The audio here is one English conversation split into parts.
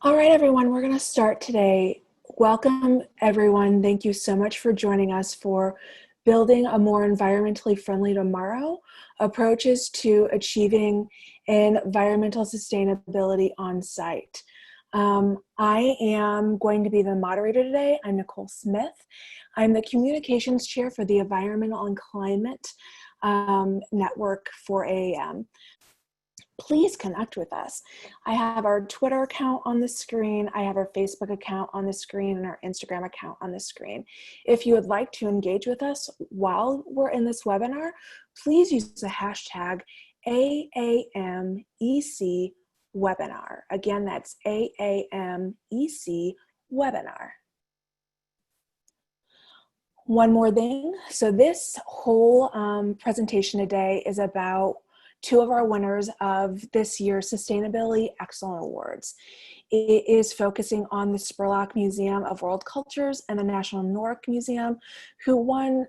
All right, everyone, we're going to start today. Welcome, everyone. Thank you so much for joining us for Building a More Environmentally Friendly Tomorrow, Approaches to Achieving Environmental Sustainability on Site. I am going to be the moderator today. I'm Nicole Smith. I'm the Communications Chair for the Environmental and Climate Network for AAM. Please connect with us. I have our Twitter account on the screen, I have our Facebook account on the screen, and our Instagram account on the screen. If you would like to engage with us while we're in this webinar, please use the hashtag AAMEC webinar. Again, that's AAMEC webinar. One more thing, so this whole presentation today is about two of our winners of this year's Sustainability Excellence Awards. It is focusing on the Spurlock Museum of World Cultures and the National Nordic Museum, who won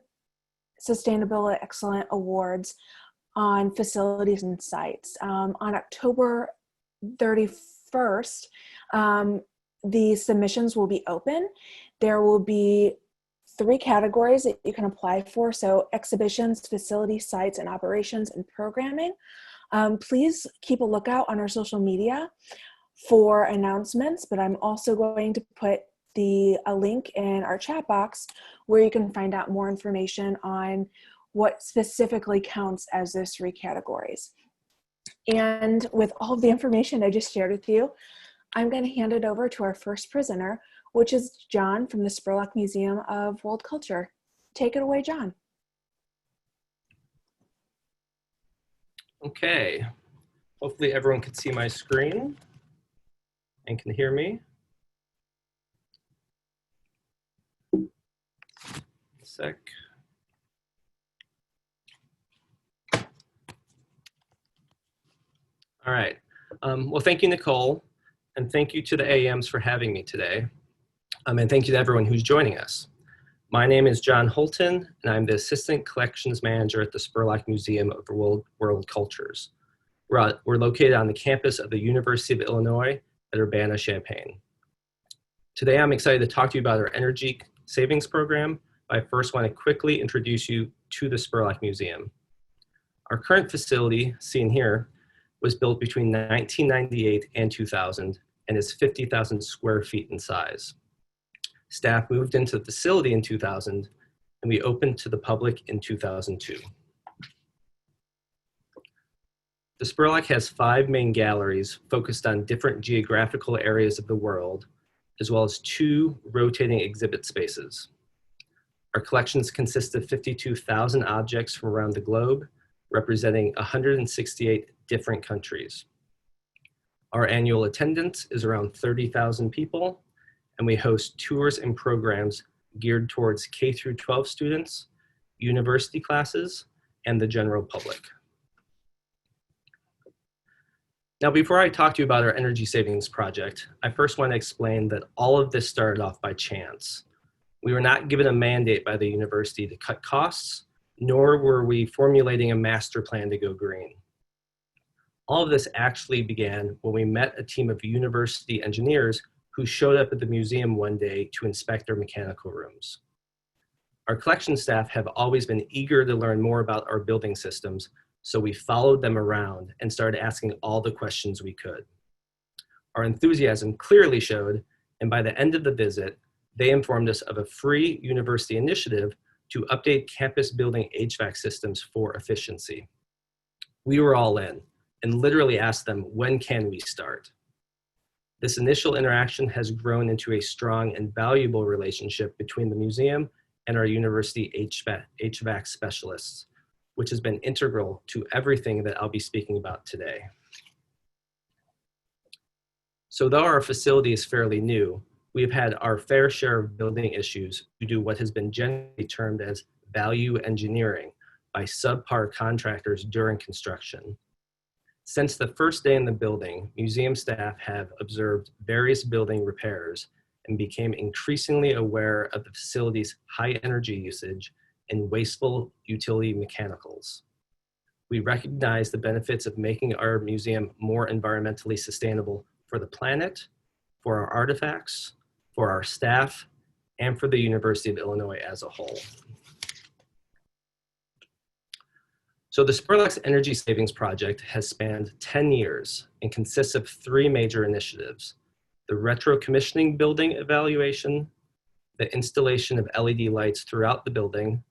Sustainability Excellence Awards on facilities and sites. On October 31st, the submissions will be open. There will be 3 categories that you can apply for. So exhibitions, facility, sites, and operations and programming. Please keep a lookout on our social media for announcements, but I'm also going to put a link in our chat box where you can find out more information on what specifically counts as those 3 categories. And with all of the information I just shared with you, I'm going to hand it over to our first presenter, which is John from the Spurlock Museum of World Culture. Take it away, John. Okay, hopefully everyone can see my screen and can hear me. A sec. All right, well, thank you, Nicole, and thank you to the AAMs for having me today. And thank you to everyone who's joining us. My name is John Holton, and I'm the Assistant Collections Manager at the Spurlock Museum of World Cultures. We're located on the campus of the University of Illinois at Urbana-Champaign. Today, I'm excited to talk to you about our energy savings program. I first want to quickly introduce you to the Spurlock Museum. Our current facility, seen here, was built between 1998 and 2000 and is 50,000 square feet in size. Staff moved into the facility in 2000, and we opened to the public in 2002. The Spurlock has 5 main galleries focused on different geographical areas of the world, as well as 2 rotating exhibit spaces. Our collections consist of 52,000 objects from around the globe, representing 168 different countries. Our annual attendance is around 30,000 people, and we host tours and programs geared towards K-12 students, university classes, and the general public. Now, before I talk to you about our energy savings project, I first want to explain that all of this started off by chance. We were not given a mandate by the university to cut costs, nor were we formulating a master plan to go green. All of this actually began when we met a team of university engineers who showed up at the museum one day to inspect our mechanical rooms. Our collection staff have always been eager to learn more about our building systems, so we followed them around and started asking all the questions we could. Our enthusiasm clearly showed, and by the end of the visit, they informed us of a free university initiative to update campus building HVAC systems for efficiency. We were all in and literally asked them, when can we start? This initial interaction has grown into a strong and valuable relationship between the museum and our university HVAC specialists, which has been integral to everything that I'll be speaking about today. So though our facility is fairly new, we've had our fair share of building issues due to what has been generally termed as value engineering by subpar contractors during construction. Since the first day in the building, museum staff have observed various building repairs and became increasingly aware of the facility's high energy usage and wasteful utility mechanicals. We recognize the benefits of making our museum more environmentally sustainable for the planet, for our artifacts, for our staff, and for the University of Illinois as a whole. So the Spurlock's Energy Savings Project has spanned 10 years and consists of 3 major initiatives: the retro-commissioning building evaluation, the installation of LED lights throughout the building,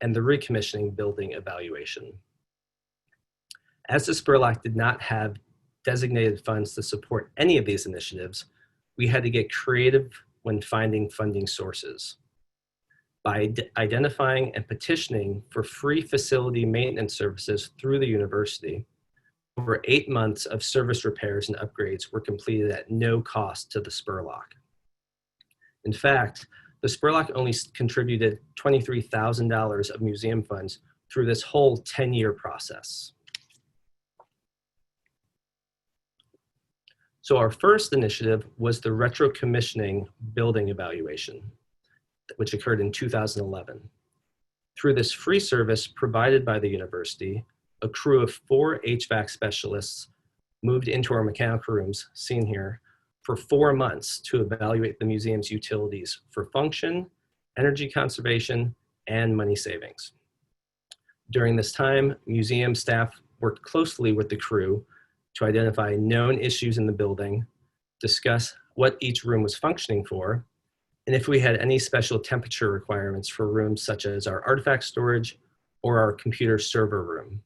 and the recommissioning building evaluation. As the Spurlock did not have designated funds to support any of these initiatives, we had to get creative when finding funding sources. By identifying and petitioning for free facility maintenance services through the university, over 8 months of service repairs and upgrades were completed at no cost to the Spurlock. In fact, the Spurlock only contributed $23,000 of museum funds through this whole 10-year process. So our first initiative was the retro-commissioning building evaluation, which occurred in 2011. Through this free service provided by the university, a crew of 4 HVAC specialists moved into our mechanical rooms, seen here, for 4 months to evaluate the museum's utilities for function, energy conservation, and money savings. During this time, museum staff worked closely with the crew to identify known issues in the building, discuss what each room was functioning for, and if we had any special temperature requirements for rooms such as our artifact storage or our computer server room.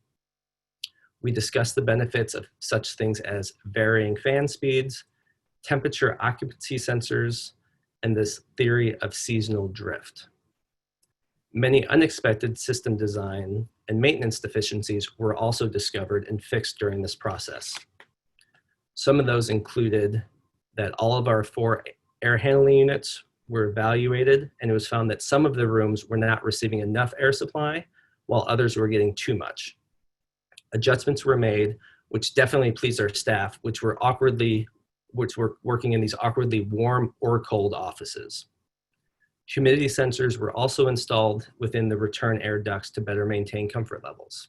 We discussed the benefits of such things as varying fan speeds, temperature occupancy sensors, and this theory of seasonal drift. Many unexpected system design and maintenance deficiencies were also discovered and fixed during this process. Some of those included that all of our 4 air handling units were evaluated, and it was found that some of the rooms were not receiving enough air supply, while others were getting too much. Adjustments were made, which definitely pleased our staff, which were working in these awkwardly warm or cold offices. Humidity sensors were also installed within the return air ducts to better maintain comfort levels.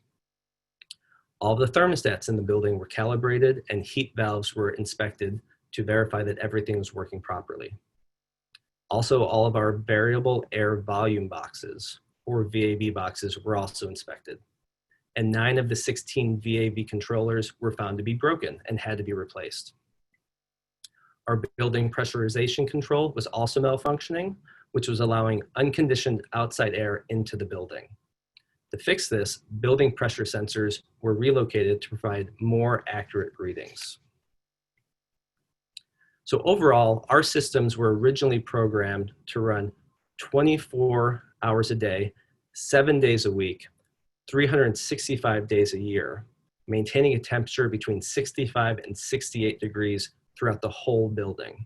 All of the thermostats in the building were calibrated and heat valves were inspected to verify that everything was working properly. Also, all of our variable air volume boxes, or VAV boxes, were also inspected. And 9 of the 16 VAV controllers were found to be broken and had to be replaced. Our building pressurization control was also malfunctioning, which was allowing unconditioned outside air into the building. To fix this, building pressure sensors were relocated to provide more accurate readings. So overall, our systems were originally programmed to run 24 hours a day, 7 days a week, 365 days a year, maintaining a temperature between 65 and 68 degrees throughout the whole building.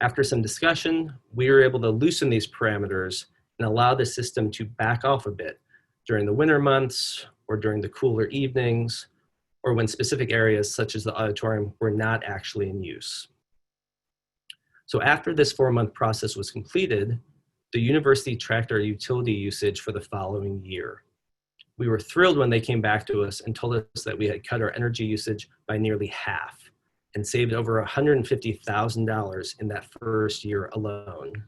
After some discussion, we were able to loosen these parameters and allow the system to back off a bit during the winter months or during the cooler evenings, or when specific areas such as the auditorium were not actually in use. So after this 4-month process was completed, the university tracked our utility usage for the following year. We were thrilled when they came back to us and told us that we had cut our energy usage by nearly half and saved over $150,000 in that first year alone.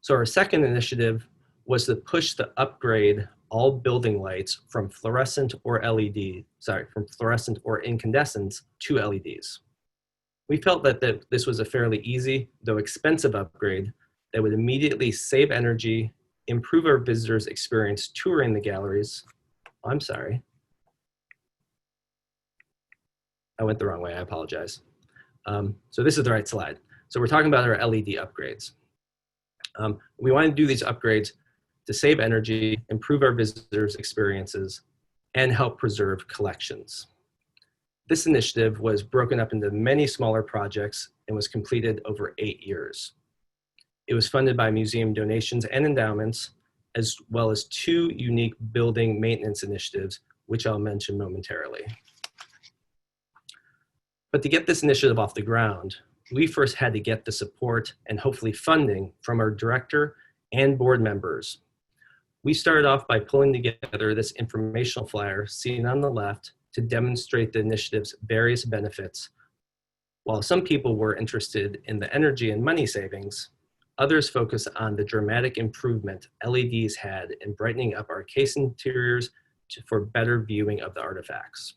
So our second initiative was to push the upgrade all building lights from fluorescent or incandescents to LEDs. We felt that this was a fairly easy, though expensive upgrade that would immediately save energy, improve our visitors' experience touring the galleries. Oh, I'm sorry. I went the wrong way, I apologize. So this is the right slide. So we're talking about our LED upgrades. We want to do these upgrades to save energy, improve our visitors' experiences, and help preserve collections. This initiative was broken up into many smaller projects and was completed over 8 years. It was funded by museum donations and endowments, as well as 2 unique building maintenance initiatives, which I'll mention momentarily. But to get this initiative off the ground, we first had to get the support and hopefully funding from our director and board members. We started off by pulling together this informational flyer seen on the left to demonstrate the initiative's various benefits. While some people were interested in the energy and money savings, others focused on the dramatic improvement LEDs had in brightening up our case interiors for better viewing of the artifacts.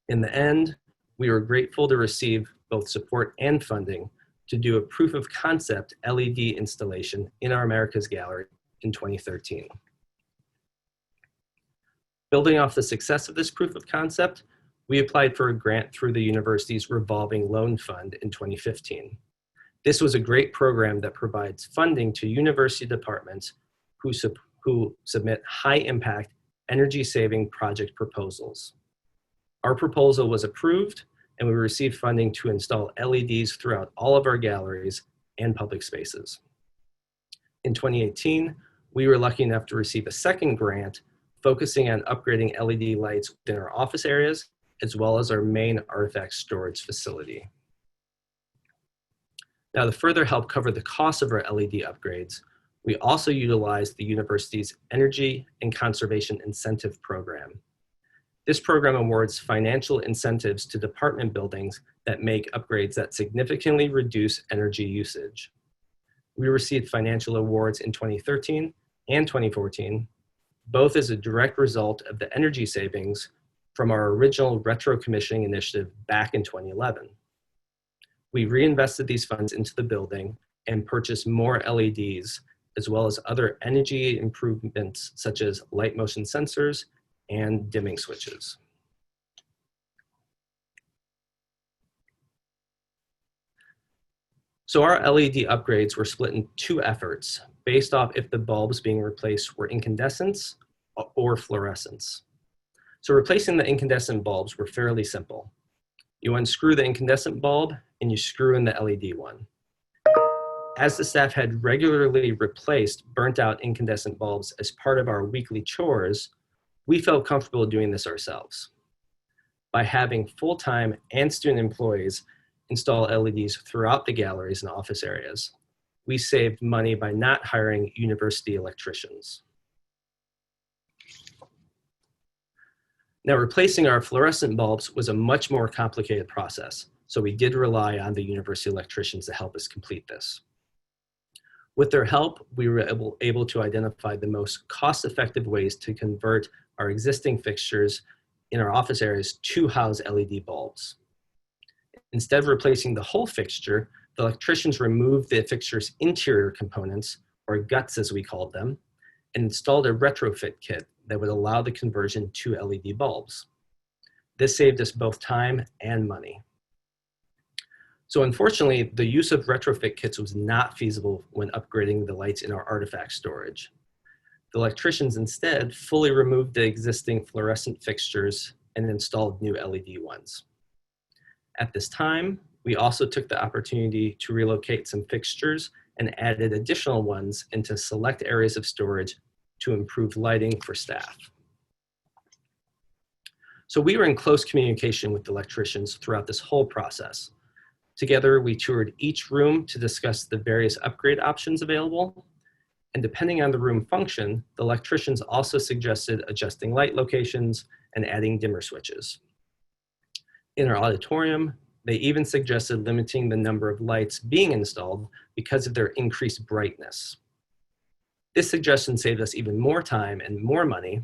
In the end, we were grateful to receive both support and funding to do a proof of concept LED installation in our Americas Gallery in 2013. Building off the success of this proof of concept, we applied for a grant through the university's revolving loan fund in 2015. This was a great program that provides funding to university departments who submit high-impact, energy-saving project proposals. Our proposal was approved, and we received funding to install LEDs throughout all of our galleries and public spaces. In 2018, we were lucky enough to receive a second grant focusing on upgrading LED lights within our office areas, as well as our main artifact storage facility. Now, to further help cover the cost of our LED upgrades, we also utilized the university's Energy and Conservation Incentive Program. This program awards financial incentives to department buildings that make upgrades that significantly reduce energy usage. We received financial awards in 2013 and 2014, both as a direct result of the energy savings from our original retro commissioning initiative back in 2011. We reinvested these funds into the building and purchased more LEDs, as well as other energy improvements such as light motion sensors and dimming switches. So our LED upgrades were split in two efforts based off if the bulbs being replaced were incandescents or fluorescents. So replacing the incandescent bulbs were fairly simple. You unscrew the incandescent bulb and you screw in the LED one. As the staff had regularly replaced burnt out incandescent bulbs as part of our weekly chores, we felt comfortable doing this ourselves. By having full-time and student employees install LEDs throughout the galleries and office areas, we saved money by not hiring university electricians. Now, replacing our fluorescent bulbs was a much more complicated process, so we did rely on the university electricians to help us complete this. With their help, we were able to identify the most cost-effective ways to convert our existing fixtures in our office areas to house LED bulbs. Instead of replacing the whole fixture, the electricians removed the fixture's interior components, or guts as we called them, and installed a retrofit kit that would allow the conversion to LED bulbs. This saved us both time and money. So unfortunately, the use of retrofit kits was not feasible when upgrading the lights in our artifact storage. The electricians instead fully removed the existing fluorescent fixtures and installed new LED ones. At this time, we also took the opportunity to relocate some fixtures and added additional ones into select areas of storage to improve lighting for staff. So we were in close communication with the electricians throughout this whole process. Together, we toured each room to discuss the various upgrade options available. And depending on the room function, the electricians also suggested adjusting light locations and adding dimmer switches. In our auditorium, they even suggested limiting the number of lights being installed because of their increased brightness. This suggestion saved us even more time and more money.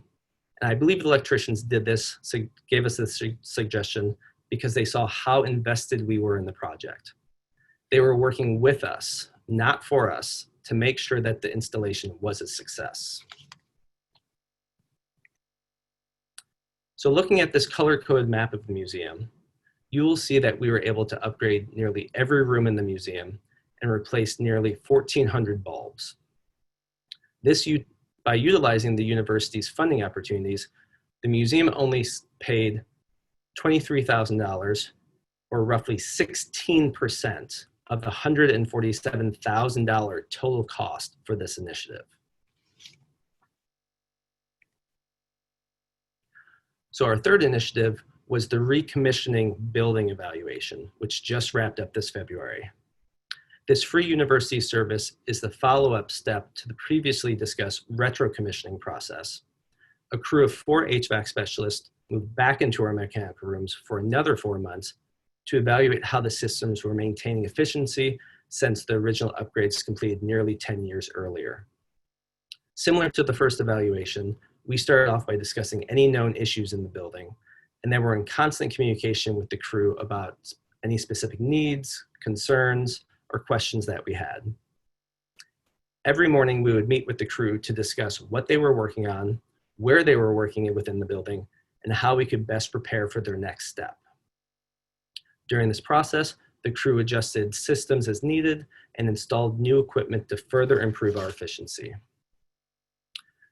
And I believe the electricians did this, gave us this suggestion because they saw how invested we were in the project. They were working with us, not for us, to make sure that the installation was a success. So looking at this color-coded map of the museum, you will see that we were able to upgrade nearly every room in the museum and replace nearly 1,400 bulbs. By utilizing the university's funding opportunities, the museum only paid $23,000, or roughly 16% of the $147,000 total cost for this initiative. So our third initiative was the recommissioning building evaluation, which just wrapped up this February. This free university service is the follow-up step to the previously discussed retro commissioning process. A crew of 4 HVAC specialists moved back into our mechanical rooms for another 4 months to evaluate how the systems were maintaining efficiency since the original upgrades completed nearly 10 years earlier. Similar to the first evaluation, we started off by discussing any known issues in the building, and then we're in constant communication with the crew about any specific needs, concerns, or questions that we had. Every morning, we would meet with the crew to discuss what they were working on, where they were working within the building, and how we could best prepare for their next step. During this process, the crew adjusted systems as needed and installed new equipment to further improve our efficiency.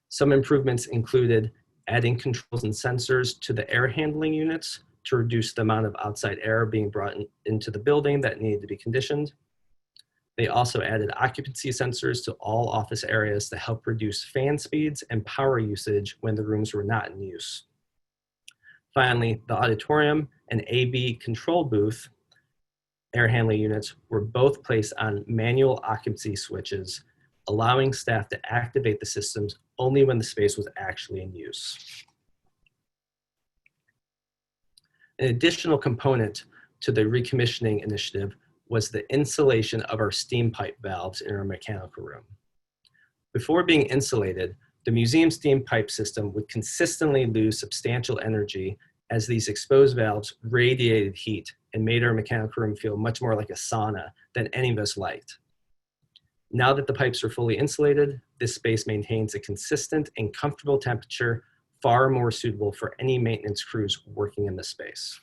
Some improvements included adding controls and sensors to the air handling units to reduce the amount of outside air being brought into the building that needed to be conditioned. They also added occupancy sensors to all office areas to help reduce fan speeds and power usage when the rooms were not in use. Finally, the auditorium and AV control booth air handling units were both placed on manual occupancy switches, allowing staff to activate the systems only when the space was actually in use. An additional component to the recommissioning initiative was the installation of our steam pipe valves in our mechanical room. Before being insulated, the museum steam pipe system would consistently lose substantial energy as these exposed valves radiated heat and made our mechanical room feel much more like a sauna than any of us liked. Now that the pipes are fully insulated, this space maintains a consistent and comfortable temperature, far more suitable for any maintenance crews working in the space.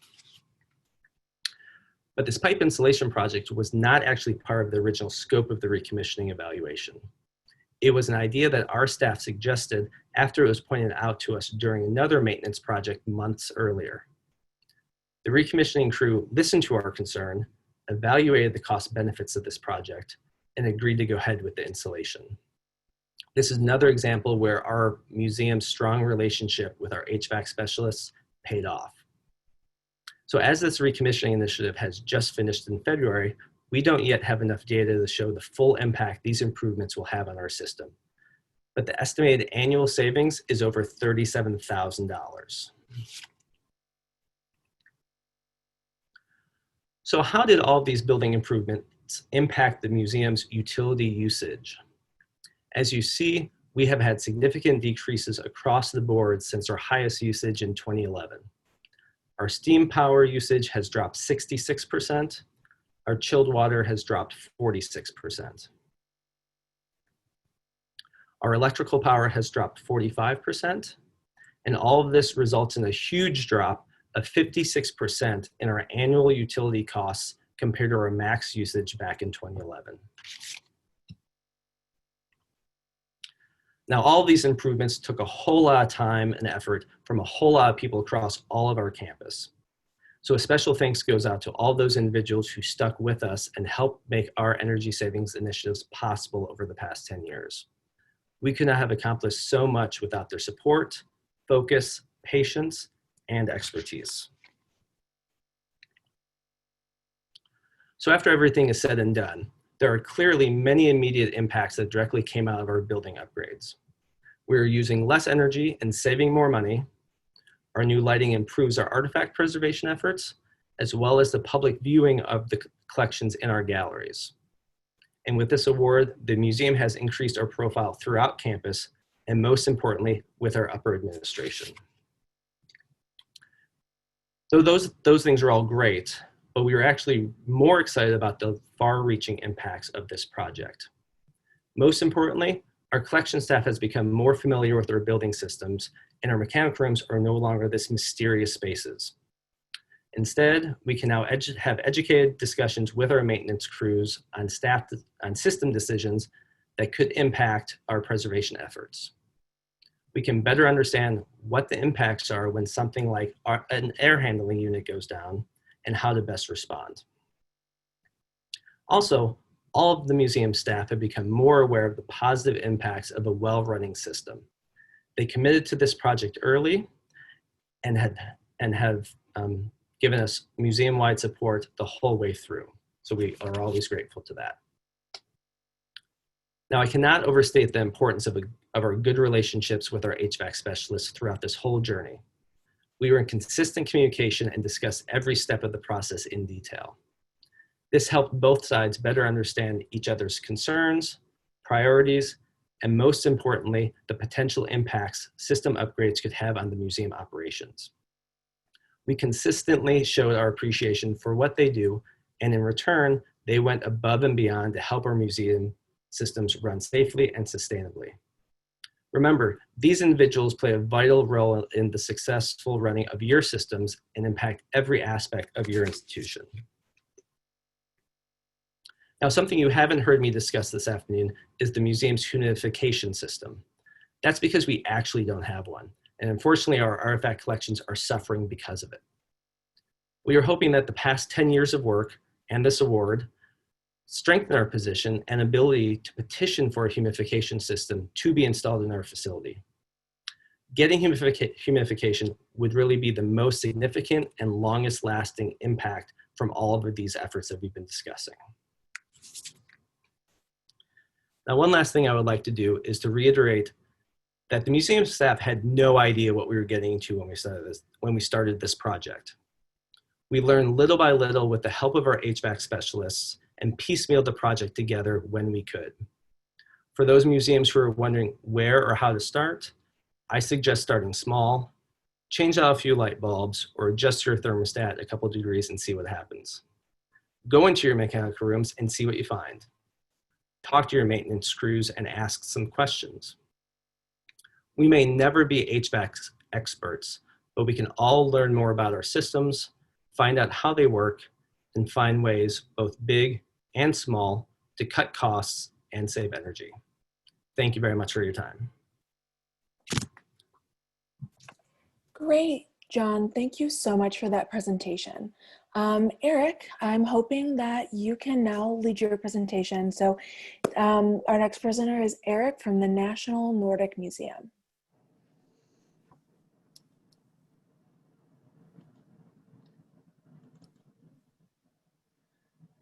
But this pipe installation project was not actually part of the original scope of the recommissioning evaluation. It was an idea that our staff suggested after it was pointed out to us during another maintenance project months earlier. The recommissioning crew listened to our concern, evaluated the cost benefits of this project, and agreed to go ahead with the installation. This is another example where our museum's strong relationship with our HVAC specialists paid off. So as this recommissioning initiative has just finished in February, we don't yet have enough data to show the full impact these improvements will have on our system. But the estimated annual savings is over $37,000. So how did all of these building improvements impact the museum's utility usage? As you see, we have had significant decreases across the board since our highest usage in 2011. Our steam power usage has dropped 66%. Our chilled water has dropped 46%. Our electrical power has dropped 45%. And all of this results in a huge drop of 56% in our annual utility costs compared to our max usage back in 2011. Now, all of these improvements took a whole lot of time and effort from a whole lot of people across all of our campus. So a special thanks goes out to all those individuals who stuck with us and helped make our energy savings initiatives possible over the past 10 years. We could not have accomplished so much without their support, focus, patience, and expertise. So after everything is said and done, there are clearly many immediate impacts that directly came out of our building upgrades. We're using less energy and saving more money. Our new lighting improves our artifact preservation efforts, as well as the public viewing of the collections in our galleries. And with this award, the museum has increased our profile throughout campus, and most importantly, with our upper administration. So those things are all great, but we are actually more excited about the far-reaching impacts of this project. Most importantly, our collection staff has become more familiar with our building systems, and our mechanical rooms are no longer this mysterious spaces. Instead, we can now have educated discussions with our maintenance crews on system decisions that could impact our preservation efforts. We can better understand what the impacts are when something like an air handling unit goes down and how to best respond. Also, all of the museum staff have become more aware of the positive impacts of a well-running system. They committed to this project early and have given us museum-wide support the whole way through. So we are always grateful to that. Now, I cannot overstate the importance of our good relationships with our HVAC specialists throughout this whole journey. We were in consistent communication and discussed every step of the process in detail. This helped both sides better understand each other's concerns, priorities, and most importantly, the potential impacts system upgrades could have on the museum operations. We consistently showed our appreciation for what they do, and in return, they went above and beyond to help our museum systems run safely and sustainably. Remember, these individuals play a vital role in the successful running of your systems and impact every aspect of your institution. Now, something you haven't heard me discuss this afternoon is the museum's humidification system. That's because we actually don't have one, and unfortunately our artifact collections are suffering because of it. We are hoping that the past 10 years of work and this award strengthen our position and ability to petition for a humidification system to be installed in our facility. Getting humidification would really be the most significant and longest lasting impact from all of these efforts that we've been discussing. Now, one last thing I would like to do is to reiterate that the museum staff had no idea what we were getting into when we started this project. We learned little by little with the help of our HVAC specialists and piecemealed the project together when we could. For those museums who are wondering where or how to start, I suggest starting small, change out a few light bulbs, or adjust your thermostat a couple degrees and see what happens. Go into your mechanical rooms and see what you find. Talk to your maintenance crews and ask some questions. We may never be HVAC experts, but we can all learn more about our systems, find out how they work, and find ways, both big and small, to cut costs and save energy. Thank you very much for your time. Great, John. Thank you so much for that presentation. Eric, I'm hoping that you can now lead your presentation. So our next presenter is Eric from the National Nordic Museum.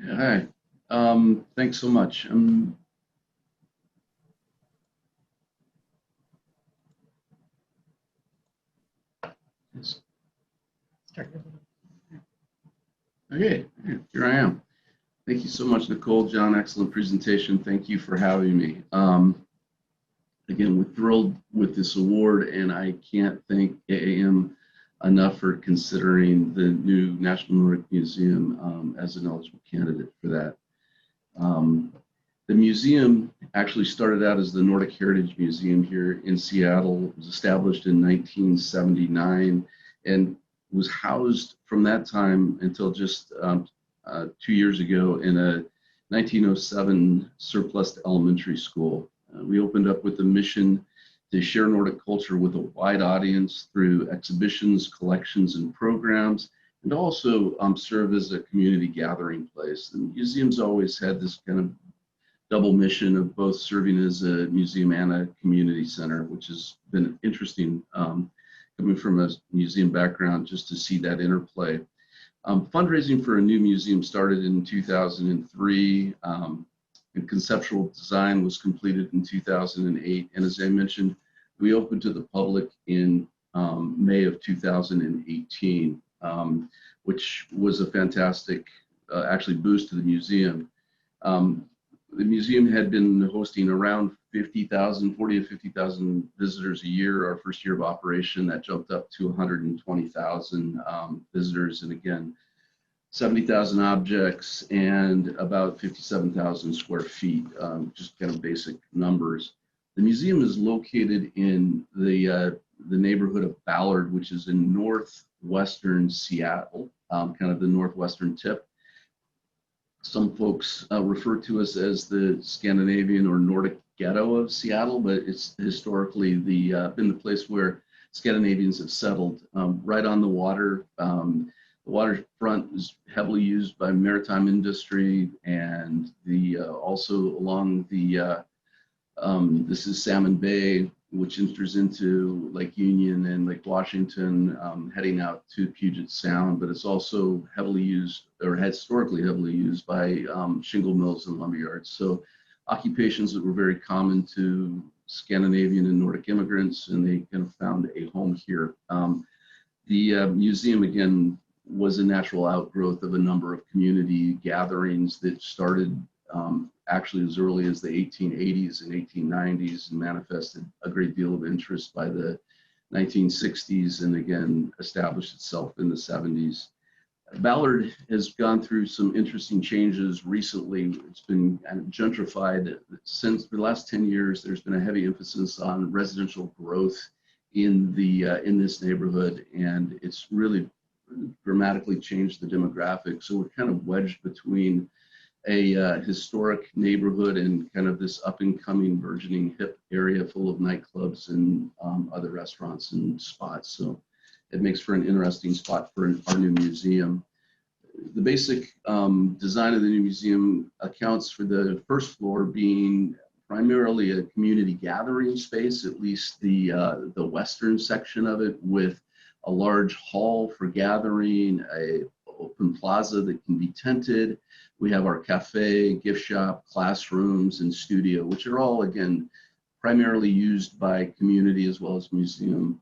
Yeah, hi. Thanks so much. Okay, here I am. Thank you so much, Nicole, John. Excellent presentation. Thank you for having me. Again, we're thrilled with this award, and I can't thank AAM enough for considering the new National Nordic Museum as an eligible candidate for that. The museum actually started out as the Nordic Heritage Museum here in Seattle. It was established in 1979 and was housed from that time until just 2 years ago in a 1907 surplus elementary school. We opened up with a mission to share Nordic culture with a wide audience through exhibitions, collections, and programs, and also serve as a community gathering place. The museum's always had this kind of double mission of both serving as a museum and a community center, which has been interesting coming from a museum background just to see that interplay. Fundraising for a new museum started in 2003. And conceptual design was completed in 2008. And as I mentioned, we opened to the public in May of 2018, which was a fantastic, actually, boost to the museum. The museum had been hosting around 40 to 50,000 visitors a year. Our first year of operation, that jumped up to 120,000 visitors. And again, 70,000 objects and about 57,000 square feet, just kind of basic numbers. The museum is located in the neighborhood of Ballard, which is in northwestern Seattle, kind of the northwestern tip. Some folks refer to us as the Scandinavian or Nordic ghetto of Seattle, but it's historically been the place where Scandinavians have settled, right on the water. The waterfront is heavily used by maritime industry, and also along this is Salmon Bay, which enters into Lake Union and Lake Washington, heading out to Puget Sound, but it's also heavily used, or historically heavily used, by shingle mills and lumberyards. So occupations that were very common to Scandinavian and Nordic immigrants, and they kind of found a home here. The museum, again, was a natural outgrowth of a number of community gatherings that started actually as early as the 1880s and 1890s and manifested a great deal of interest by the 1960s and again established itself in the 70s. Ballard has gone through some interesting changes recently. It's been kind of gentrified since for the last 10 years. There's been a heavy emphasis on residential growth in this neighborhood, and it's really dramatically changed the demographics. So we're kind of wedged between a historic neighborhood and kind of this up and coming burgeoning hip area full of nightclubs and other restaurants and spots. So it makes for an interesting spot for our new museum. The basic design of the new museum accounts for the first floor being primarily a community gathering space, at least the western section of it, with a large hall for gathering, a open plaza that can be tented. We have our cafe, gift shop, classrooms, and studio, which are all, again, primarily used by community as well as museum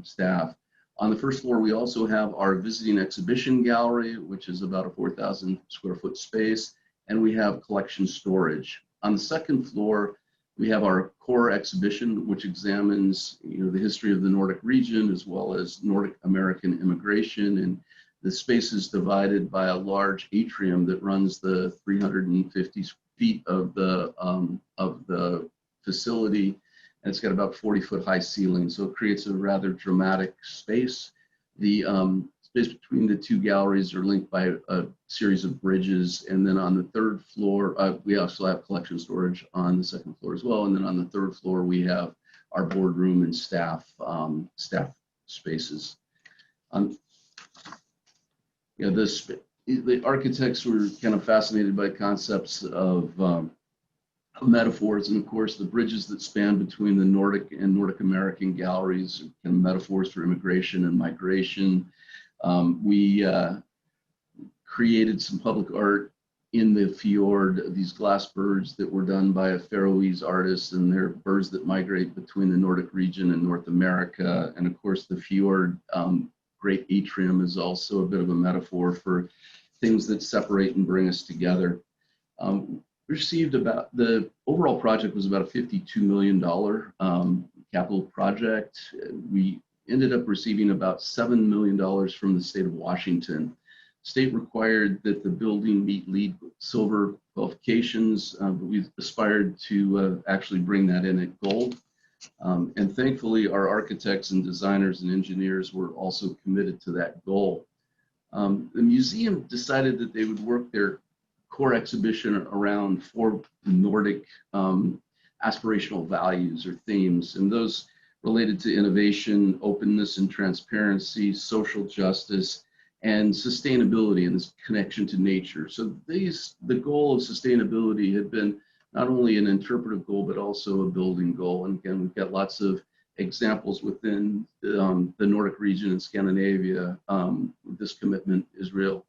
staff. On the first floor, we also have our visiting exhibition gallery, which is about a 4,000 square foot space, and we have collection storage. On the second floor, we have our core exhibition, which examines the history of the Nordic region as well as Nordic American immigration. And the space is divided by a large atrium that runs the 350 feet of the facility. And it's got about 40-foot high ceiling, so it creates a rather dramatic space. The space between the two galleries are linked by a series of bridges, and then on the third floor, we also have collection storage on the second floor as well, and then on the third floor, we have our boardroom and staff spaces. The architects were kind of fascinated by concepts of metaphors, and of course the bridges that span between the Nordic and Nordic American galleries are kind of metaphors for immigration and migration. We created some public art in the fjord, these glass birds that were done by a Faroese artist, and they're birds that migrate between the Nordic region and North America. And of course the fjord great atrium is also a bit of a metaphor for things that separate and bring us together. Received about, the overall project was about a $52 million capital project. We ended up receiving about $7 million from the state of Washington. State required that the building meet LEED silver qualifications, but we've aspired to actually bring that in at gold. And thankfully, our architects and designers and engineers were also committed to that goal. The museum decided that they would work their core exhibition around 4 Nordic aspirational values or themes, and those related to innovation, openness and transparency, social justice, and sustainability and this connection to nature. So the goal of sustainability had been not only an interpretive goal, but also a building goal. And again, we've got lots of examples within the Nordic region and Scandinavia. This commitment is real.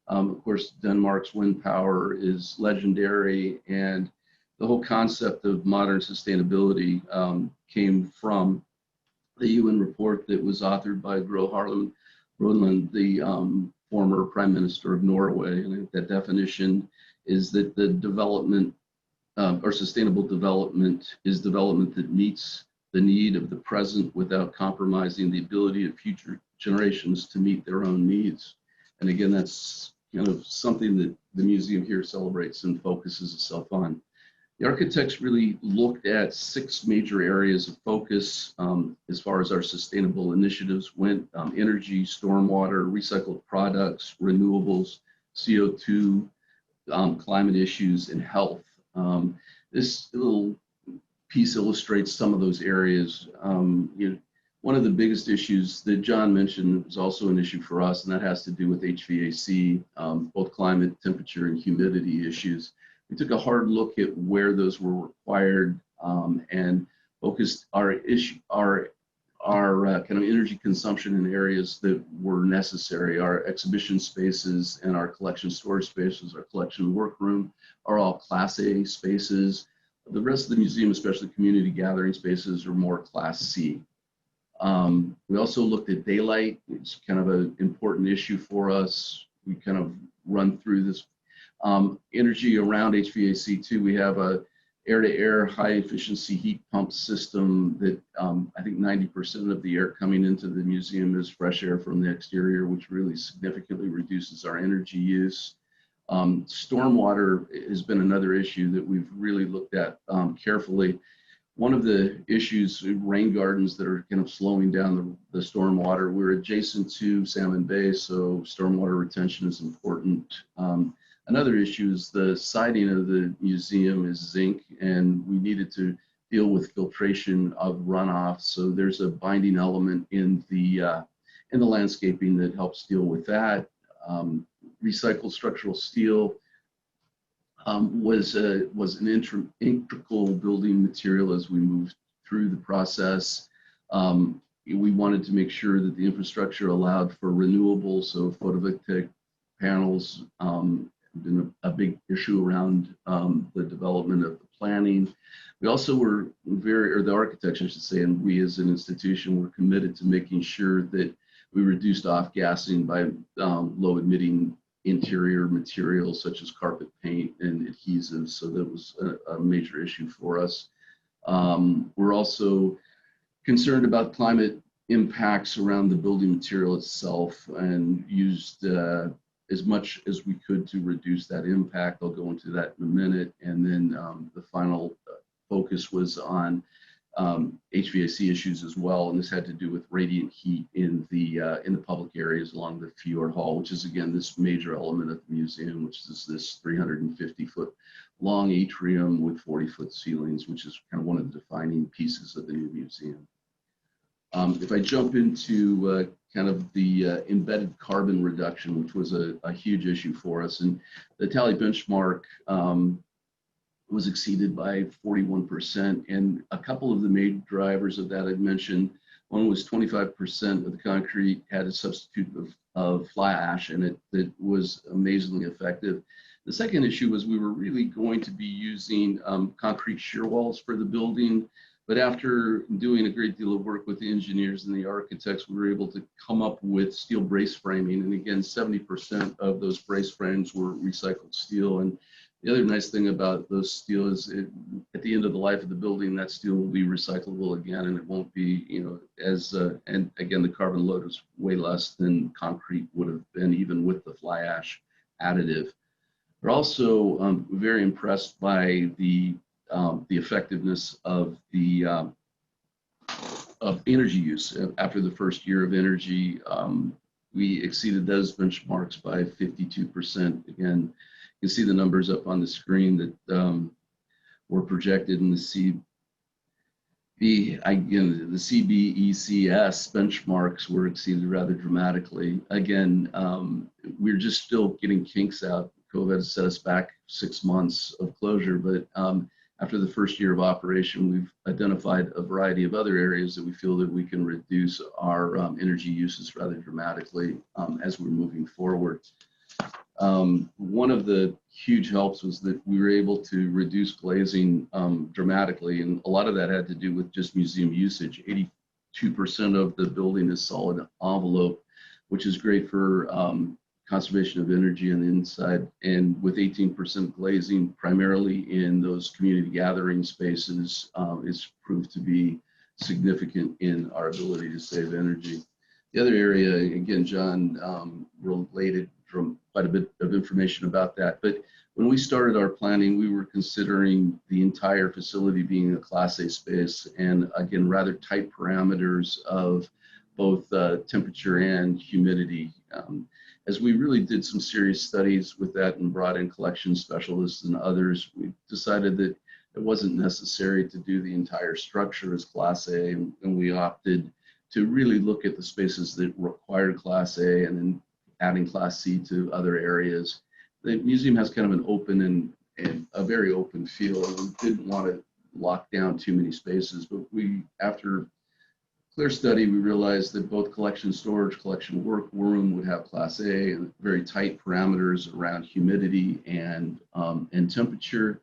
Of course, Denmark's wind power is legendary, and the whole concept of modern sustainability came from the UN report that was authored by Gro Harlem Brundtland, the former Prime Minister of Norway. And that definition is that the development or sustainable development is development that meets the need of the present without compromising the ability of future generations to meet their own needs. And again, that's kind of something that the museum here celebrates and focuses itself on. The architects really looked at 6 major areas of focus as far as our sustainable initiatives went: energy, stormwater, recycled products, renewables, CO2, climate issues, and health. This little piece illustrates some of those areas. One of the biggest issues that John mentioned is also an issue for us, and that has to do with HVAC, both climate, temperature, and humidity issues. We took a hard look at where those were required and focused our kind of energy consumption in areas that were necessary. Our exhibition spaces and our collection storage spaces, our collection workroom, are all Class A spaces. The rest of the museum, especially community gathering spaces, are more Class C. We also looked at daylight. It's kind of an important issue for us. We kind of run through this. Energy around HVAC2, we have a air-to-air high efficiency heat pump system that I think 90% of the air coming into the museum is fresh air from the exterior, which really significantly reduces our energy use. Stormwater has been another issue that we've really looked at carefully. One of the issues, rain gardens that are kind of slowing down the stormwater. We're adjacent to Salmon Bay, so stormwater retention is important. Another issue is the siding of the museum is zinc, and we needed to deal with filtration of runoff. So there's a binding element in the landscaping that helps deal with that. Recycled structural steel was an integral building material as we moved through the process. We wanted to make sure that the infrastructure allowed for renewables, so photovoltaic panels. Been a big issue around the development of the planning. We also were the architects, I should say, and we as an institution were committed to making sure that we reduced off-gassing by low emitting interior materials such as carpet paint and adhesives. So that was a major issue for us. We're also concerned about climate impacts around the building material itself and used as much as we could to reduce that impact. I'll go into that in a minute. And then the final focus was on HVAC issues as well, and this had to do with radiant heat in the public areas along the Fjord Hall, which is again this major element of the museum, which is this 350-foot long atrium with 40-foot ceilings, which is kind of one of the defining pieces of the new museum. If I jump into kind of the embedded carbon reduction, which was a huge issue for us, and the tally benchmark was exceeded by 41%, and a couple of the main drivers of that I'd mentioned. One was 25% of the concrete had a substitute of fly ash, and it was amazingly effective. The second issue was we were really going to be using concrete shear walls for the building, but after doing a great deal of work with the engineers and the architects, we were able to come up with steel brace framing, and again, 70% of those brace frames were recycled steel. And the other nice thing about those steel is at the end of the life of the building, that steel will be recyclable again, and it won't be, as, and again, the carbon load is way less than concrete would have been, even with the fly ash additive. We're also very impressed by the effectiveness of of energy use. After the first year of energy, we exceeded those benchmarks by 52%. Again, you can see the numbers up on the screen that were projected in the CBECS benchmarks were exceeded rather dramatically. Again, we're just still getting kinks out. COVID has set us back 6 months of closure, but after the first year of operation, we've identified a variety of other areas that we feel that we can reduce our energy uses rather dramatically as we're moving forward. One of the huge helps was that we were able to reduce glazing dramatically, and a lot of that had to do with just museum usage. 82% of the building is solid envelope, which is great for conservation of energy on the inside, and with 18% glazing primarily in those community gathering spaces is proved to be significant in our ability to save energy. The other area, again, John related from quite a bit of information about that, but when we started our planning, we were considering the entire facility being a Class A space, and again, rather tight parameters of both temperature and humidity. As we really did some serious studies with that and brought in collection specialists and others, we decided that it wasn't necessary to do the entire structure as Class A, and we opted to really look at the spaces that required Class A and then adding Class C to other areas. The museum has kind of an open and a very open feel, and we didn't want to lock down too many spaces, but after clear study, we realized that both collection storage, collection workroom would have Class A and very tight parameters around humidity and temperature.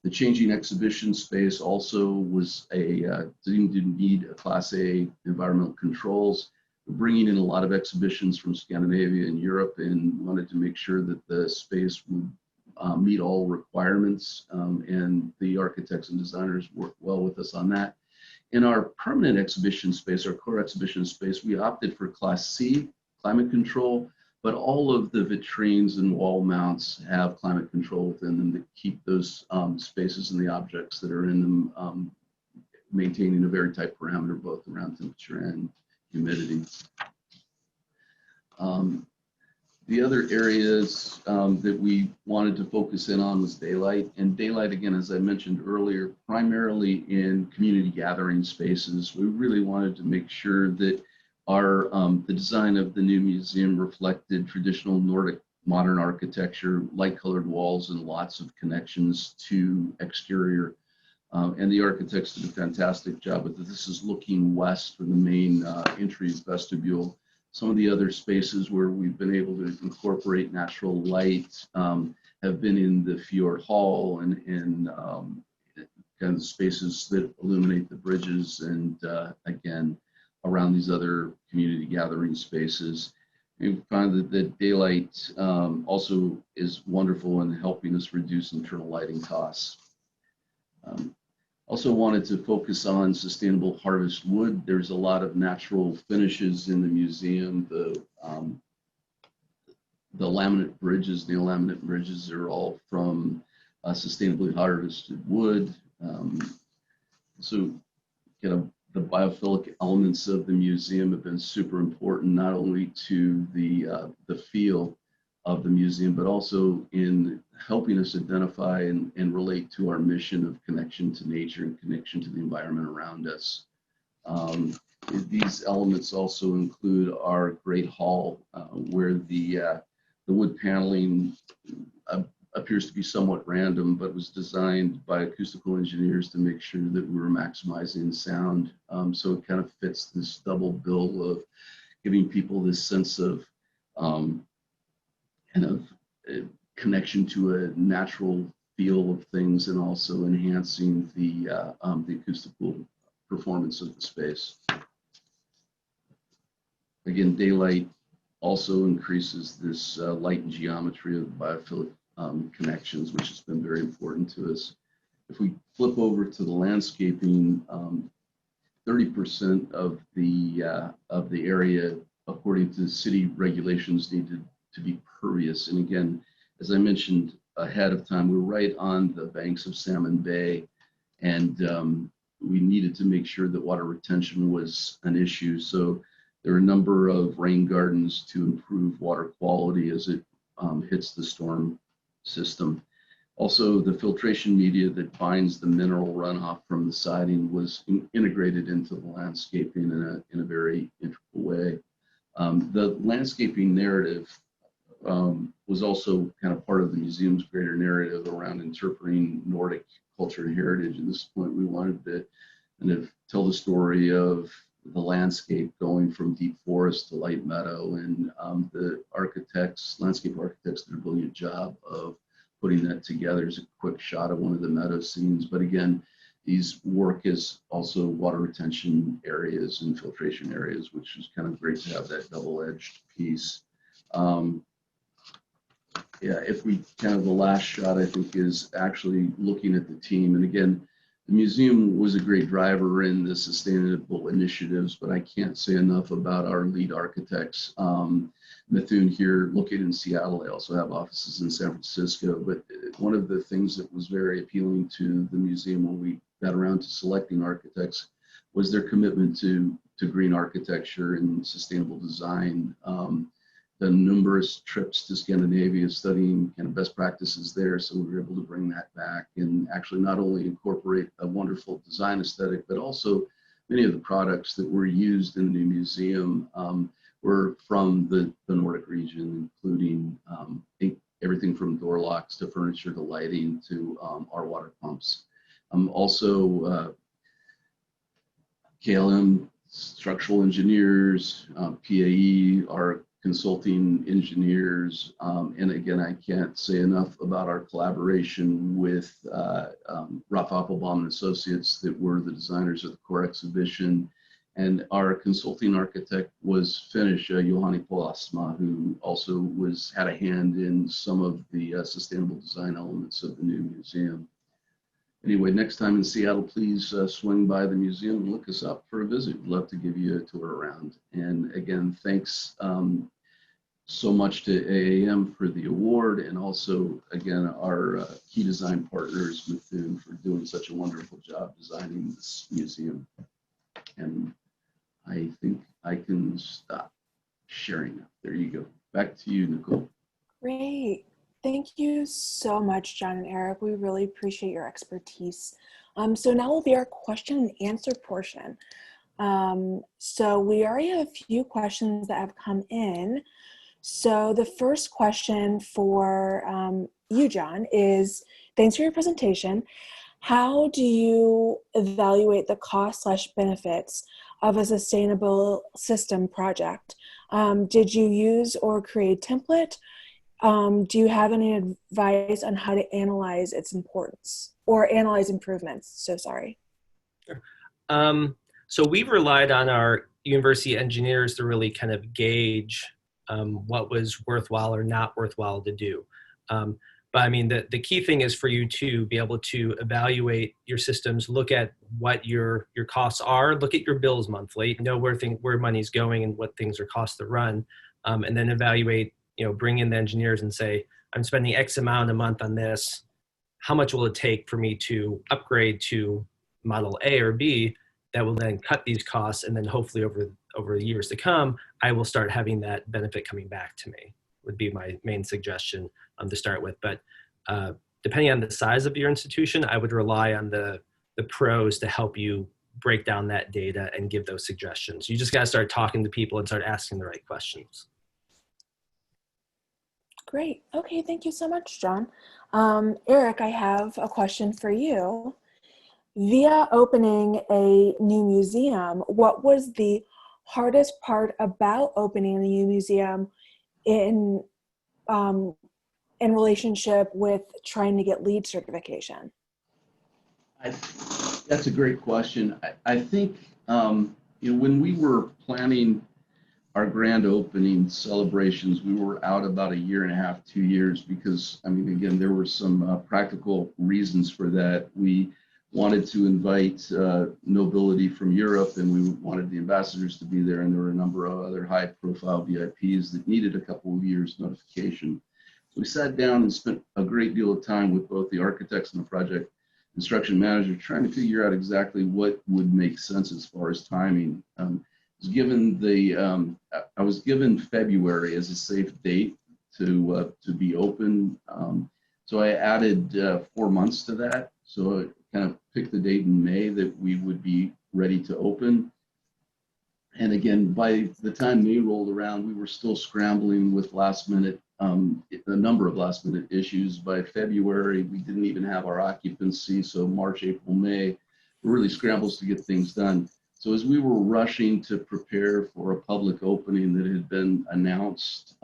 The changing exhibition space also was deemed to need a Class A environmental controls. We're bringing in a lot of exhibitions from Scandinavia and Europe, and wanted to make sure that the space would meet all requirements, and the architects and designers worked well with us on that. In our permanent exhibition space, our core exhibition space, we opted for Class C, climate control, but all of the vitrines and wall mounts have climate control within them to keep those spaces and the objects that are in them maintaining a very tight parameter, both around temperature and humidity. The other areas that we wanted to focus in on was daylight. And daylight, again, as I mentioned earlier, primarily in community gathering spaces. We really wanted to make sure that our the design of the new museum reflected traditional Nordic modern architecture, light-colored walls, and lots of connections to exterior. And the architects did a fantastic job with it. This is looking west from the main entry vestibule. Some of the other spaces where we've been able to incorporate natural light have been in the Fjord Hall and in kind of spaces that illuminate the bridges, and again, around these other community gathering spaces. We found that the daylight also is wonderful in helping us reduce internal lighting costs. Also wanted to focus on sustainable harvest wood. There's a lot of natural finishes in the museum. The laminate bridges, neo laminate bridges, are all from sustainably harvested wood. So, the biophilic elements of the museum have been super important, not only to the feel of the museum, but also in helping us identify and relate to our mission of connection to nature and connection to the environment around us. These elements also include our Great Hall, where the wood paneling appears to be somewhat random, but was designed by acoustical engineers to make sure that we were maximizing sound. So it kind of fits this double bill of giving people this sense of connection to a natural feel of things, and also enhancing the acoustical performance of the space. Again, daylight also increases this light and geometry of biophilic connections, which has been very important to us. If we flip over to the landscaping, 30% of the area, according to city regulations, needed to be pervious. And again, as I mentioned ahead of time, we're right on the banks of Salmon Bay, and we needed to make sure that water retention was an issue. So there are a number of rain gardens to improve water quality as it hits the storm system. Also, the filtration media that binds the mineral runoff from the siding was integrated into the landscaping in a very integral way. The landscaping narrative was also kind of part of the museum's greater narrative around interpreting Nordic culture and heritage. At this point, we wanted to kind of tell the story of the landscape going from deep forest to light meadow, and the landscape architects did a brilliant job of putting that together. There's a quick shot of one of the meadow scenes, but again, these work as also water retention areas and filtration areas, which is kind of great to have that double-edged piece. Yeah, if we the last shot, I think, is actually looking at the team. And again, the museum was a great driver in the sustainable initiatives, but I can't say enough about our lead architects. Mithun here, located in Seattle. They also have offices in San Francisco. But one of the things that was very appealing to the museum when we got around to selecting architects was their commitment to green architecture and sustainable design. The numerous trips to Scandinavia studying kind of best practices there, so we were able to bring that back and actually not only incorporate a wonderful design aesthetic, but also many of the products that were used in the new museum were from the Nordic region, including everything from door locks to furniture to lighting to our water pumps. Also, KLM structural engineers, PAE, our consulting engineers. And again, I can't say enough about our collaboration with Ralph Applebaum and Associates that were the designers of the core exhibition. And our consulting architect was Finnish, Juhani Polasma, who also had a hand in some of the sustainable design elements of the new museum. Anyway, next time in Seattle, please swing by the museum and look us up for a visit. We'd love to give you a tour around. And again, thanks so much to AAM for the award, and also, again, our key design partners, Mithun, for doing such a wonderful job designing this museum. And I think I can stop sharing now. There you go. Back to you, Nicole. Great. Thank you so much, John and Eric. We really appreciate your expertise. So now will be our question and answer portion. So we already have a few questions that have come in. So the first question for you, John, is, thanks for your presentation. How do you evaluate the cost/benefits of a sustainable system project? Did you use or create a template? Do you have any advice on how to analyze its importance or analyze improvements? So sorry. Sure. So we've relied on our university engineers to really kind of gauge what was worthwhile or not worthwhile to do. But I mean, the key thing is for you to be able to evaluate your systems, look at what your costs are, look at your bills monthly, know where money's going and what things are cost to run, and then evaluate, bring in the engineers and say, I'm spending X amount a month on this. How much will it take for me to upgrade to model A or B that will then cut these costs, and then hopefully over the years to come, I will start having that benefit coming back to me, would be my main suggestion to start with. But depending on the size of your institution, I would rely on the pros to help you break down that data and give those suggestions. You just got to start talking to people and start asking the right questions. Great. Okay, thank you so much, John. Eric, I have a question for you. Via opening a new museum, what was the hardest part about opening a new museum in relationship with trying to get LEED certification? That's a great question. I think when we were planning our grand opening celebrations, we were out about 1.5 years, 2 years, because again, there were some practical reasons for that. We wanted to invite nobility from Europe, and we wanted the ambassadors to be there, and there were a number of other high-profile VIPs that needed a couple of years notification. So we sat down and spent a great deal of time with both the architects and the project construction manager trying to figure out exactly what would make sense as far as timing. I was given February as a safe date to be open. So I added 4 months to that. So I kind of picked the date in May that we would be ready to open. And again, by the time May rolled around, we were still scrambling with a number of last minute issues. By February, we didn't even have our occupancy. So March, April, May, really scrambles to get things done. So as we were rushing to prepare for a public opening that had been announced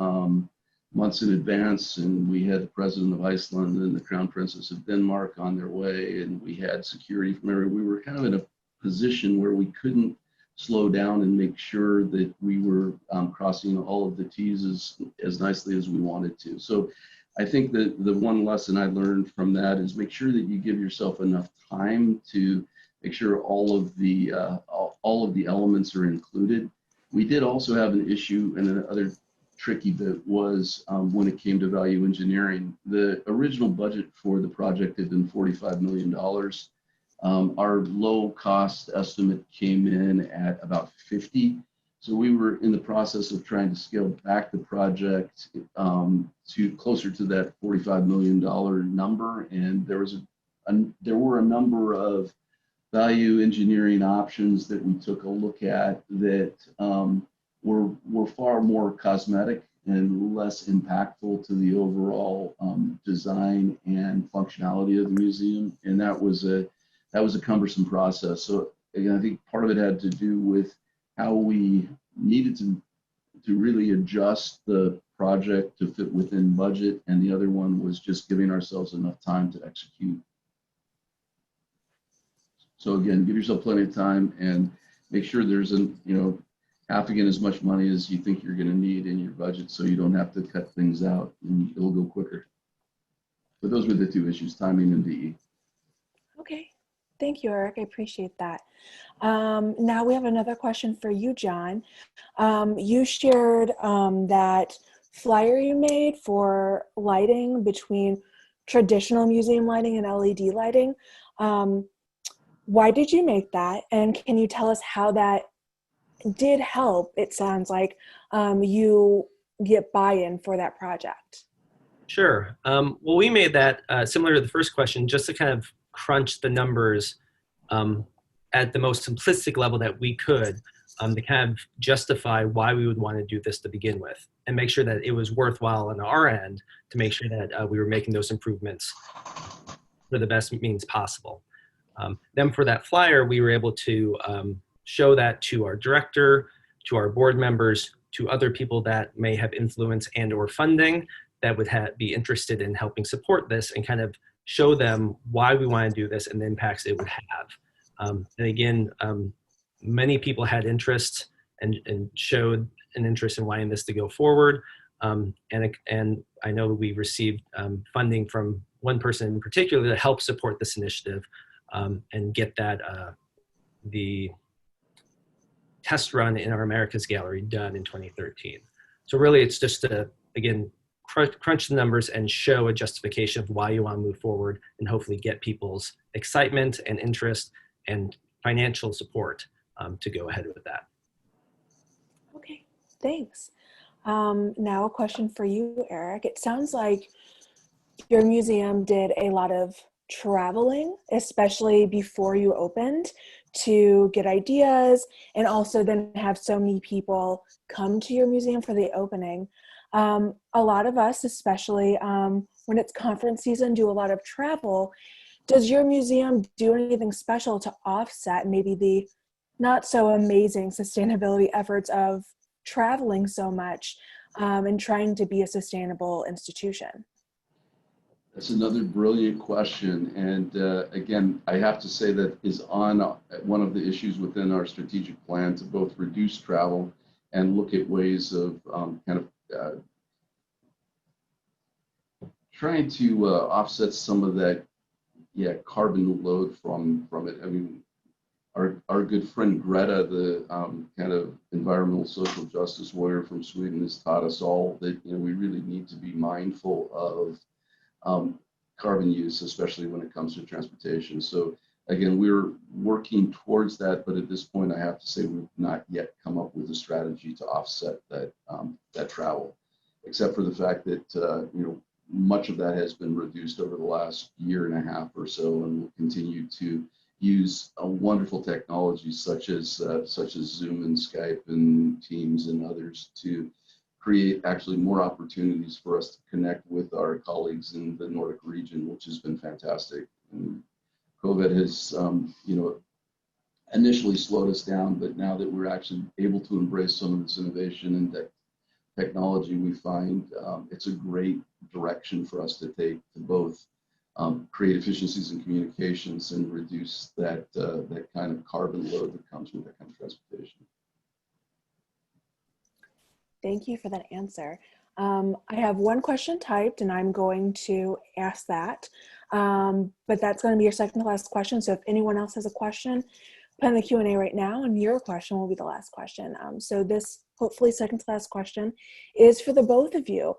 months in advance, and we had the President of Iceland and the Crown Princess of Denmark on their way, and we had security from everywhere, we were kind of in a position where we couldn't slow down and make sure that we were crossing all of the T's as nicely as we wanted to. So I think that the one lesson I learned from that is make sure that you give yourself enough time to make sure all of the elements are included. We did also have an issue, and another tricky bit was when it came to value engineering. The original budget for the project had been $45 million. Our low cost estimate came in at about 50. So we were in the process of trying to scale back the project to closer to that $45 million number. And there were a number of value engineering options that we took a look at that were far more cosmetic and less impactful to the overall design and functionality of the museum. And that was a cumbersome process. So again, I think part of it had to do with how we needed to to really adjust the project to fit within budget, and the other one was just giving ourselves enough time to execute. So again, give yourself plenty of time and make sure there's half again as much money as you think you're going to need in your budget, so you don't have to cut things out and it'll go quicker. But those were the two issues, timing and DE. Okay, thank you, Eric. I appreciate that. Now we have another question for you, John. You shared that flyer you made for lighting between traditional museum lighting and LED lighting. Why did you make that? And can you tell us how that did help? It sounds like you get buy-in for that project. Sure. Well, we made that similar to the first question, just to kind of crunch the numbers at the most simplistic level that we could to kind of justify why we would want to do this to begin with, and make sure that it was worthwhile on our end to make sure that we were making those improvements for the best means possible. Then for that flyer, we were able to show that to our director, to our board members, to other people that may have influence and or funding that would be interested in helping support this, and kind of show them why we want to do this and the impacts it would have. And again, many people had interest and showed an interest in wanting this to go forward. And I know we received funding from one person in particular to help support this initiative and get that the test run in our Americas Gallery done in 2013. So really it's just to, again, crunch the numbers and show a justification of why you want to move forward, and hopefully get people's excitement and interest and financial support to go ahead with that. Okay, thanks. Now a question for you, Eric. It sounds like your museum did a lot of traveling, especially before you opened, to get ideas, and also then have so many people come to your museum for the opening. A lot of us, especially when it's conference season, do a lot of travel. Does your museum do anything special to offset maybe the not so amazing sustainability efforts of traveling so much and trying to be a sustainable institution? That's another brilliant question. And again, I have to say that is on one of the issues within our strategic plan to both reduce travel and look at ways of trying to offset some of that carbon load from it. I mean, our good friend Greta, the kind of environmental social justice warrior from Sweden, has taught us all that we really need to be mindful of carbon use, especially when it comes to transportation. So again, we're working towards that, but at this point, I have to say we've not yet come up with a strategy to offset that that travel, except for the fact that much of that has been reduced over the last year and a half or so, and we'll continue to use wonderful technologies such as Zoom and Skype and Teams and others to create actually more opportunities for us to connect with our colleagues in the Nordic region, which has been fantastic. And COVID has, initially slowed us down, but now that we're actually able to embrace some of this innovation and technology, we find it's a great direction for us to take to both create efficiencies in communications and reduce that kind of carbon load that comes with that kind of transportation. Thank you for that answer. I have one question typed, and I'm going to ask that, but that's going to be your second to last question. So if anyone else has a question, put in the Q&A right now, and your question will be the last question. So this, hopefully second to last question, is for the both of you.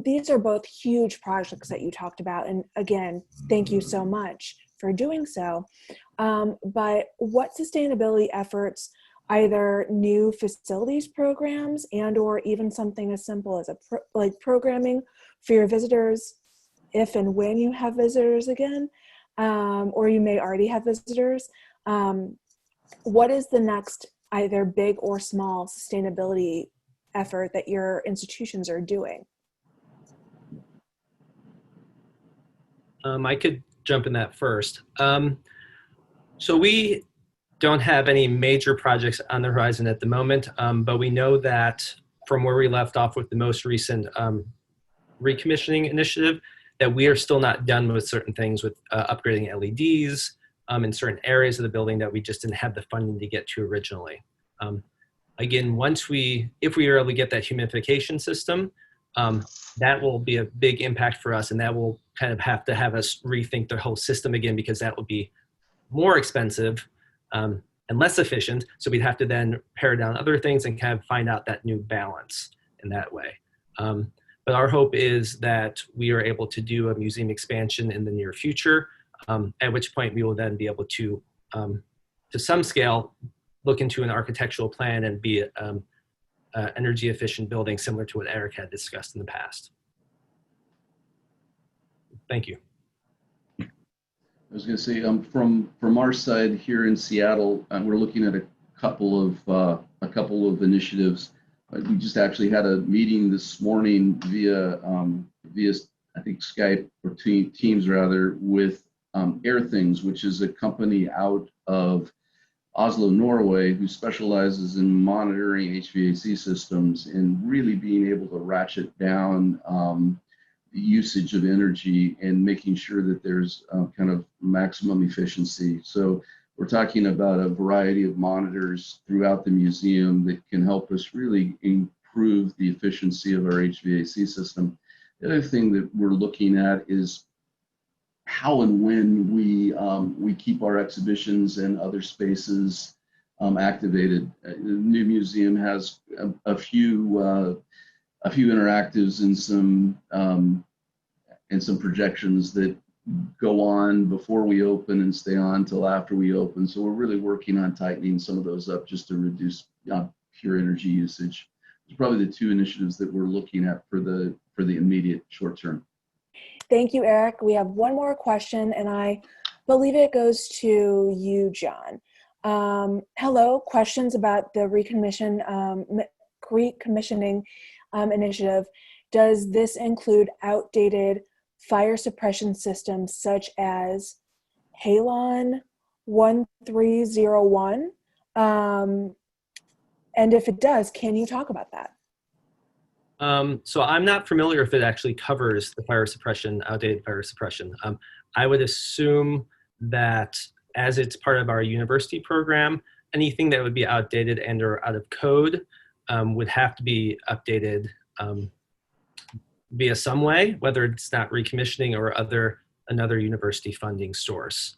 These are both huge projects that you talked about, and again, thank you so much for doing so. But what sustainability efforts, either new facilities programs and or even something as simple as programming for your visitors if and when you have visitors again, or you may already have visitors, what is the next either big or small sustainability effort that your institutions are doing? I could jump in that first. So we don't have any major projects on the horizon at the moment, but we know that from where we left off with the most recent recommissioning initiative, that we are still not done with certain things with upgrading LEDs in certain areas of the building that we just didn't have the funding to get to originally. Again, if we are able to get that humidification system, that will be a big impact for us, and that will kind of have to have us rethink the whole system again, because that will be more expensive and less efficient. So we'd have to then pare down other things and kind of find out that new balance in that way. But our hope is that we are able to do a museum expansion in the near future, at which point we will then be able to some scale, look into an architectural plan and be energy efficient building similar to what Eric had discussed in the past. Thank you. I was going to say, from our side here in Seattle, we're looking at a couple of initiatives. We just actually had a meeting this morning via I think Skype or Teams rather, with Airthings, which is a company out of Oslo, Norway, who specializes in monitoring HVAC systems and really being able to ratchet down the usage of energy and making sure that there's kind of maximum efficiency. So we're talking about a variety of monitors throughout the museum that can help us really improve the efficiency of our HVAC system. The other thing that we're looking at is how and when we keep our exhibitions and other spaces activated. The new museum has a few interactives and some projections that go on before we open and stay on till after we open. So we're really working on tightening some of those up just to reduce pure energy usage. It's probably the two initiatives that we're looking at for the immediate short term. Thank you, Eric. We have one more question, and I believe it goes to you, John. Hello, questions about the recommissioning initiative. Does this include outdated fire suppression systems such as Halon 1301? And if it does, can you talk about that? So I'm not familiar if it actually covers the fire suppression, outdated fire suppression. I would assume that as it's part of our university program, anything that would be outdated and or out of code would have to be updated via some way, whether it's not recommissioning or another university funding source.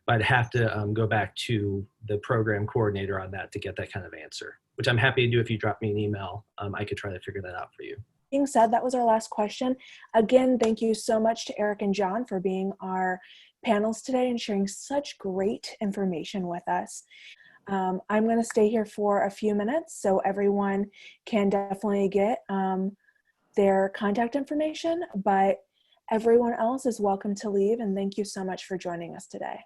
But I'd have to go back to the program coordinator on that to get that kind of answer, which I'm happy to do. If you drop me an email, I could try to figure that out for you. Being said, that was our last question. Again, thank you so much to Eric and John for being our panels today and sharing such great information with us. I'm going to stay here for a few minutes so everyone can definitely get their contact information, but everyone else is welcome to leave, and thank you so much for joining us today.